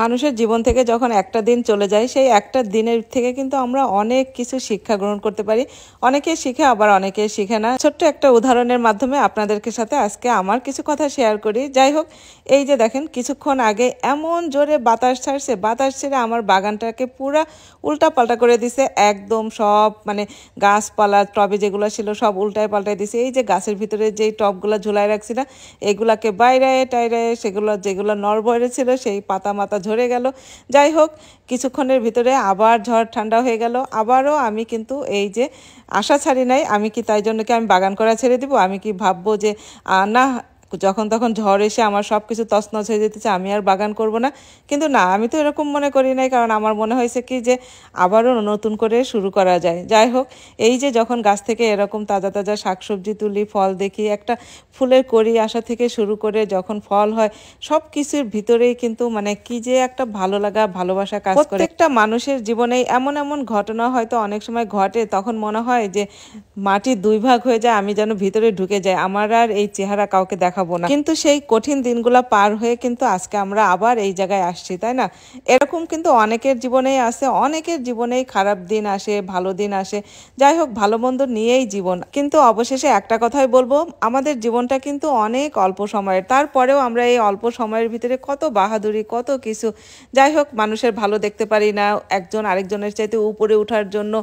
মানুষের জীবন থেকে যখন একটা দিন চলে যায় সেই একটা দিনের থেকে কিন্তু আমরা অনেক কিছু শিক্ষা গ্রহণ করতে পারি। অনেকে শিখে আবার অনেকে শিখে না। ছোট্ট একটা উদাহরণের মাধ্যমে আপনাদেরকে সাথে আজকে আমার কিছু কথা শেয়ার করি। যাই হোক, এই যে দেখেন কিছুক্ষণ আগে এমন জোরে বাতাস ছাড়ছে, বাতাস ছেড়ে আমার বাগানটাকে পুরা উল্টা পাল্টা করে দিছে। একদম সব মানে গাছপালা টবে যেগুলো ছিল সব উল্টায় পাল্টায় দিছে। এই যে গাছের ভিতরে যেই টবগুলো ঝুলাই রাখছি না, এগুলাকে বাইরে টাইরায় সেগুলো যেগুলো নড়বড়ে ছিল সেই পাতা মাতা ঝরে গেল। যাই হোক, কিছুক্ষণের ভিতরে আবার ঝড় ঠান্ডা হয়ে গেল। আবারও আমি কিন্তু এই যে আশা ছাড়ি নাই। আমি কি তাই জন্য কি আমি বাগান করা ছেড়ে দিব? আমি কি ভাববো যে না, যখন তখন ঝড় এসে আমার সব কিছু তছনছ হয়ে যেতেছে, আমি আর বাগান করব না? কিন্তু না, আমি তো এরকম মনে করি নাই। কারণ আমার মনে হয়েছে কি যে আবারও নতুন করে শুরু করা যায়। যাই হোক, এই যে যখন গাছ থেকে এরকম তাজা তাজা শাকসবজি তুলি, ফল দেখি, একটা ফুলের কড়ি আসা থেকে শুরু করে যখন ফল হয়, সব কিছুর ভিতরেই কিন্তু মানে কি যে একটা ভালো লাগা ভালোবাসা কাজ করে। প্রত্যেকটা মানুষের জীবনেই এমন এমন ঘটনা হয়তো অনেক সময় ঘটে, তখন মনে হয় যে মাটি দুই ভাগ হয়ে যায়, আমি যেন ভিতরে ঢুকে যাই, আমার আর এই চেহারা কাউকে দেখাবো না। কিন্তু সেই কঠিন দিনগুলা পার হয়ে কিন্তু আজকে আমরা আবার এই জায়গায় আসছি, তাই না? এরকম কিন্তু অনেকের জীবনেই আছে, অনেকের জীবনেই খারাপ দিন আসে, ভালো দিন আসে। যাই হোক, ভালো মন্দ নিয়েই জীবন। কিন্তু অবশেষে একটা কথাই বলবো, আমাদের জীবনটা কিন্তু অনেক অল্প সময়ের। তারপরেও আমরা এই অল্প সময়ের ভিতরে কত বাহাদুরি, কত কিছু। যাই হোক, মানুষের ভালো দেখতে পারি না, একজন আরেকজনের চাইতে উপরে ওঠার জন্য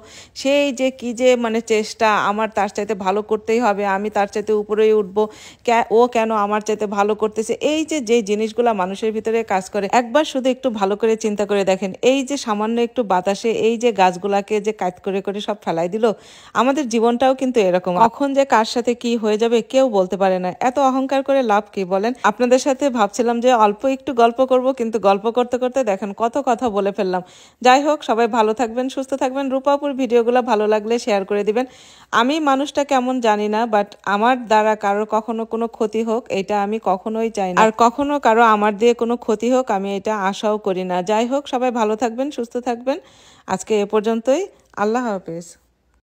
সেই যে কি যে মানে চেষ্টা, আমার তার চাইতে ভালো করতেই হবে, আমি তার চাইতে উপরেই উঠবো, ও কেন আমার চাইতে ভালো করতেছে। এই যে যে জিনিসগুলা মানুষের ভিতরে কাজ করে, একবার শুধু একটু ভালো করে চিন্তা করে দেখেন, এই যে সামান্য একটু বাতাসে এই যে গাছগুলাকে যে কাট করে করে সব ফেলাই দিল, আমাদের জীবনটাও কিন্তু এরকম। কখন যে কার সাথে কি হয়ে যাবে কেউ বলতে পারে না। এত অহংকার করে লাভ কি বলেন? আপনাদের সাথে ভাবছিলাম যে অল্প একটু গল্প করব, কিন্তু গল্প করতে করতে দেখেন কত কথা বলে ফেললাম। যাই হোক, সবাই ভালো থাকবেন, সুস্থ থাকবেন। রূপাপুর ভিডিওগুলো ভালো লাগলে শেয়ার করে দিবেন। আমি মানুষটা কেমন জানি না, বাট আমার দ্বারা কারোর কখনো কোনো ক্ষতি হোক এটা আমি কখনোই চাই না, আর কখনো কারো আমার দিয়ে কোনো ক্ষতি হোক আমি এটা আশাও করি না। যাই হোক, সবাই ভালো থাকবেন, সুস্থ থাকবেন। আজকে এ পর্যন্তই। আল্লাহ হাফেজ।